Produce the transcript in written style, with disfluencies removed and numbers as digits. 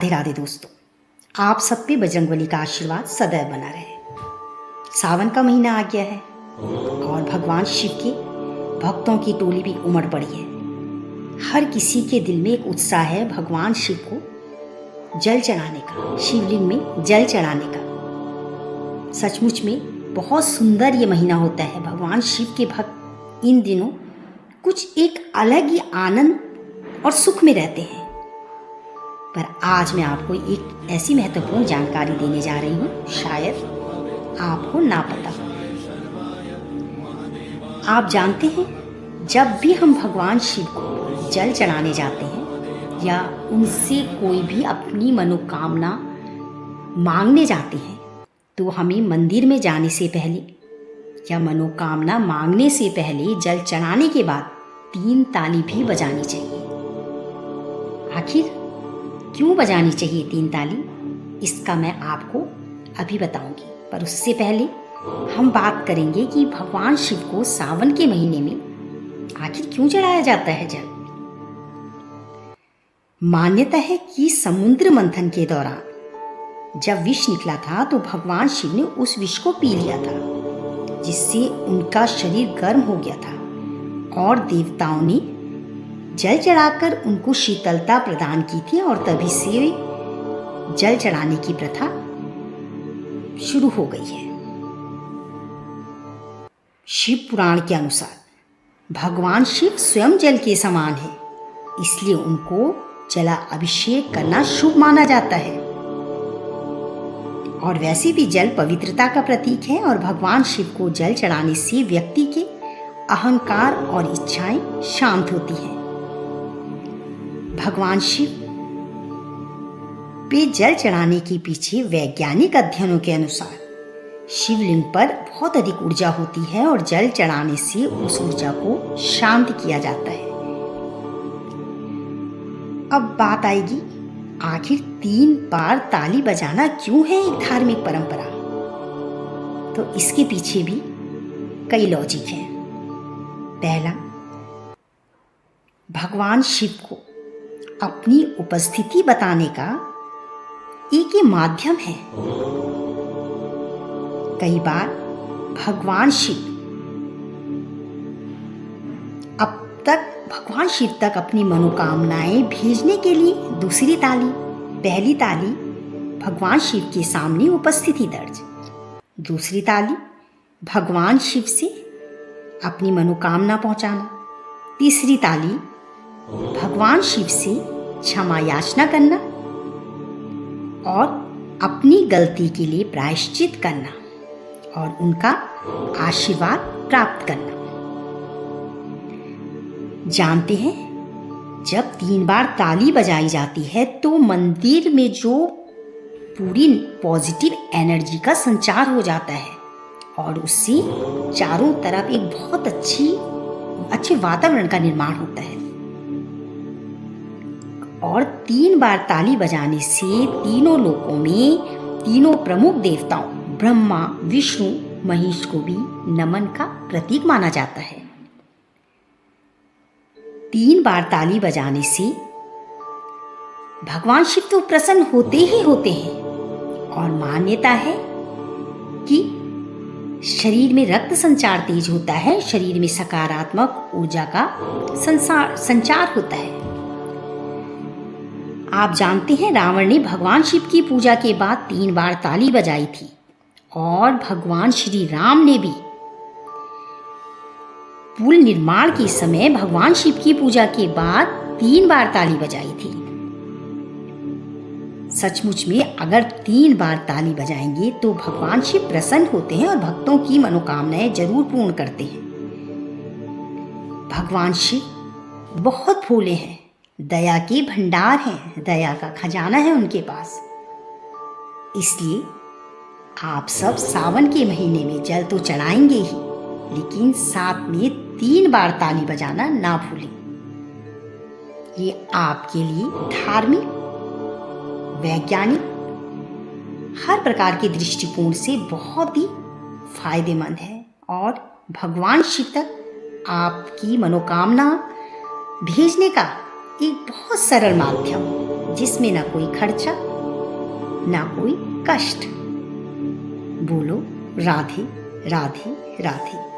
राधे राधे दोस्तों, आप सब पे बजरंगबली का आशीर्वाद सदैव बना रहे। सावन का महीना आ गया है और भगवान शिव के भक्तों की टोली भी उमड़ पड़ी है। हर किसी के दिल में एक उत्साह है भगवान शिव को जल चढ़ाने का, शिवलिंग में जल चढ़ाने का। सचमुच में बहुत सुंदर ये महीना होता है। भगवान शिव के भक्त इन दिनों कुछ एक अलग ही आनंद और सुख में रहते हैं। पर आज मैं आपको एक ऐसी महत्वपूर्ण जानकारी देने जा रही हूँ, शायद आपको ना पता। आप जानते हैं, जब भी हम भगवान शिव को जल चढ़ाने जाते हैं या उनसे कोई भी अपनी मनोकामना मांगने जाते हैं, तो हमें मंदिर में जाने से पहले या मनोकामना मांगने से पहले जल चढ़ाने के बाद 3 ताली भी बजानी चाहिए। आखिर क्यों बजानी चाहिए 3 ताली, इसका मैं आपको अभी बताऊंगी। पर उससे पहले हम बात करेंगे कि भगवान शिव को सावन के महीने में आखिर क्यों चढ़ाया जाता है जल। मान्यता है कि समुद्र मंथन के दौरान जब विष निकला था तो भगवान शिव ने उस विष को पी लिया था, जिससे उनका शरीर गर्म हो गया था और देवताओं ने जल चढ़ाकर उनको शीतलता प्रदान की थी और तभी से जल चढ़ाने की प्रथा शुरू हो गई है। शिव पुराण के अनुसार भगवान शिव स्वयं जल के समान है, इसलिए उनको जला अभिषेक करना शुभ माना जाता है। और वैसे भी जल पवित्रता का प्रतीक है और भगवान शिव को जल चढ़ाने से व्यक्ति के अहंकार और इच्छाएं शांत होती हैं। भगवान शिव पे जल चढ़ाने के पीछे वैज्ञानिक अध्ययनों के अनुसार शिवलिंग पर बहुत अधिक ऊर्जा होती है और जल चढ़ाने से उस ऊर्जा को शांत किया जाता है। अब बात आएगी, आखिर 3 बार ताली बजाना क्यों है एक धार्मिक परंपरा। तो इसके पीछे भी कई लॉजिक हैं। पहला, भगवान शिव को अपनी उपस्थिति बताने का एक ही माध्यम है। कई बार भगवान शिव तक अपनी मनोकामनाएं भेजने के लिए पहली ताली भगवान शिव के सामने उपस्थिति दर्ज, दूसरी ताली भगवान शिव से अपनी मनोकामना पहुंचाना, तीसरी ताली भगवान शिव से क्षमा याचना करना और अपनी गलती के लिए प्रायश्चित करना और उनका आशीर्वाद प्राप्त करना। जानते हैं, जब 3 बार ताली बजाई जाती है तो मंदिर में जो पूरी पॉजिटिव एनर्जी का संचार हो जाता है और उससे चारों तरफ एक बहुत अच्छे वातावरण का निर्माण होता है। और 3 बार ताली बजाने से तीनों लोकों में तीनों प्रमुख देवताओं ब्रह्मा, विष्णु, महेश को भी नमन का प्रतीक माना जाता है। 3 बार ताली बजाने से भगवान शिव तो प्रसन्न होते ही होते हैं और मान्यता है कि शरीर में रक्त संचार तेज होता है, शरीर में सकारात्मक ऊर्जा का संचार होता है। आप जानते हैं, रावण ने भगवान शिव की पूजा के बाद 3 बार ताली बजाई थी और भगवान श्री राम ने भी पुल निर्माण के समय भगवान शिव की पूजा के बाद 3 बार ताली बजाई थी। सचमुच में अगर 3 बार ताली बजाएंगे तो भगवान शिव प्रसन्न होते हैं और भक्तों की मनोकामनाएं जरूर पूर्ण करते हैं। भगवान शिव बहुत भोले हैं, दया के भंडार हैं, दया का खजाना है उनके पास। इसलिए आप सब सावन के महीने में जल तो चढ़ाएंगे ही, लेकिन साथ में 3 बार ताली बजाना ना भूलें। ये आपके लिए धार्मिक, वैज्ञानिक, हर प्रकार के दृष्टिकोण से बहुत ही फायदेमंद है और भगवान शिव तक आपकी मनोकामना भेजने का एक बहुत सरल माध्यम जिसमें ना कोई खर्चा ना कोई कष्ट। बोलो राधे राधे राधे।